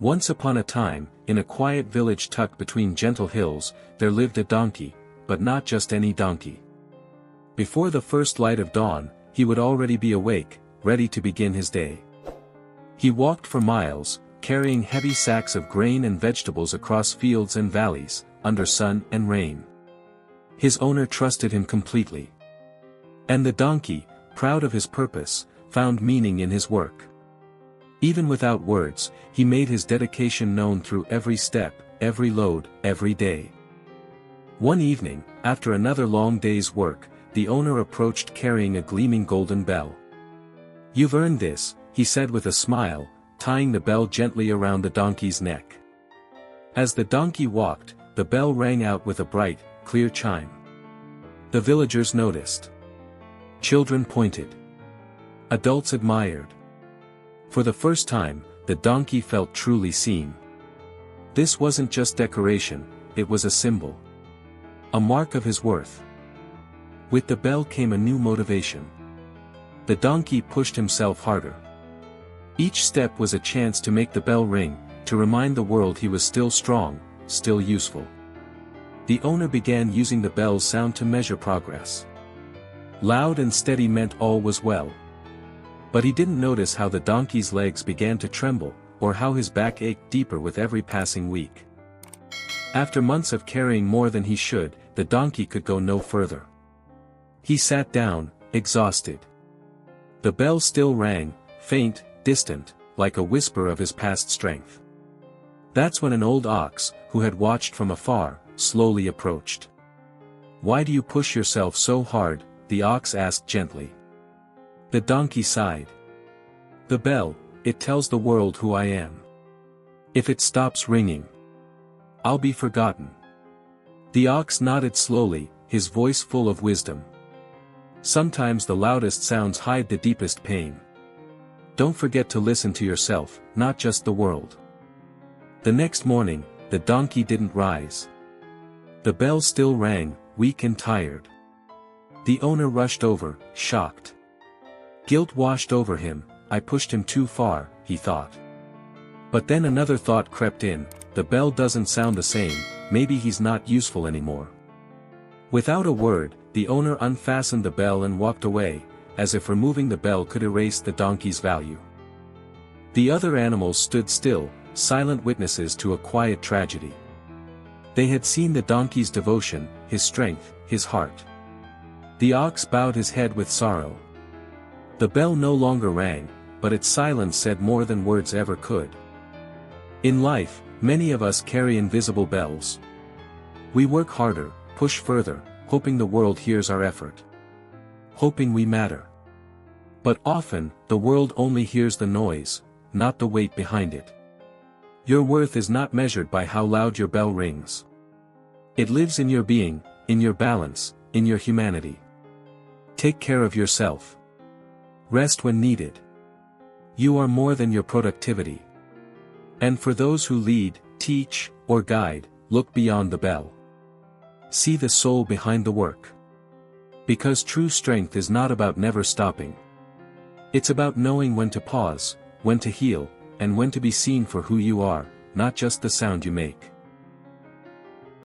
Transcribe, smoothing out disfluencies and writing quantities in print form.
Once upon a time, in a quiet village tucked between gentle hills, there lived a donkey, but not just any donkey. Before the first light of dawn, he would already be awake, ready to begin his day. He walked for miles, carrying heavy sacks of grain and vegetables across fields and valleys, under sun and rain. His owner trusted him completely. And the donkey, proud of his purpose, found meaning in his work. Even without words, he made his dedication known through every step, every load, every day. One evening, after another long day's work, the owner approached carrying a gleaming golden bell. "You've earned this," he said with a smile, tying the bell gently around the donkey's neck. As the donkey walked, the bell rang out with a bright, clear chime. The villagers noticed. Children pointed. Adults admired. For the first time, the donkey felt truly seen. This wasn't just decoration, it was a symbol. A mark of his worth. With the bell came a new motivation. The donkey pushed himself harder. Each step was a chance to make the bell ring, to remind the world he was still strong, still useful. The owner began using the bell's sound to measure progress. Loud and steady meant all was well. But he didn't notice how the donkey's legs began to tremble, or how his back ached deeper with every passing week. After months of carrying more than he should, the donkey could go no further. He sat down, exhausted. The bell still rang, faint, distant, like a whisper of his past strength. That's when an old ox, who had watched from afar, slowly approached. "Why do you push yourself so hard?" the ox asked gently. The donkey sighed. "The bell, it tells the world who I am. If it stops ringing, I'll be forgotten." The ox nodded slowly, his voice full of wisdom. "Sometimes the loudest sounds hide the deepest pain. Don't forget to listen to yourself, not just the world." The next morning, the donkey didn't rise. The bell still rang, weak and tired. The owner rushed over, shocked. Guilt washed over him. "I pushed him too far," he thought. But then another thought crept in. The bell doesn't sound the same, maybe he's not useful anymore. Without a word, the owner unfastened the bell and walked away, as if removing the bell could erase the donkey's value. The other animals stood still, silent witnesses to a quiet tragedy. They had seen the donkey's devotion, his strength, his heart. The ox bowed his head with sorrow. The bell no longer rang, but its silence said more than words ever could. In life, many of us carry invisible bells. We work harder, push further, hoping the world hears our effort. Hoping we matter. But often, the world only hears the noise, not the weight behind it. Your worth is not measured by how loud your bell rings. It lives in your being, in your balance, in your humanity. Take care of yourself. Rest when needed. You are more than your productivity. And for those who lead, teach, or guide, look beyond the bell. See the soul behind the work. Because true strength is not about never stopping. It's about knowing when to pause, when to heal, and when to be seen for who you are, not just the sound you make.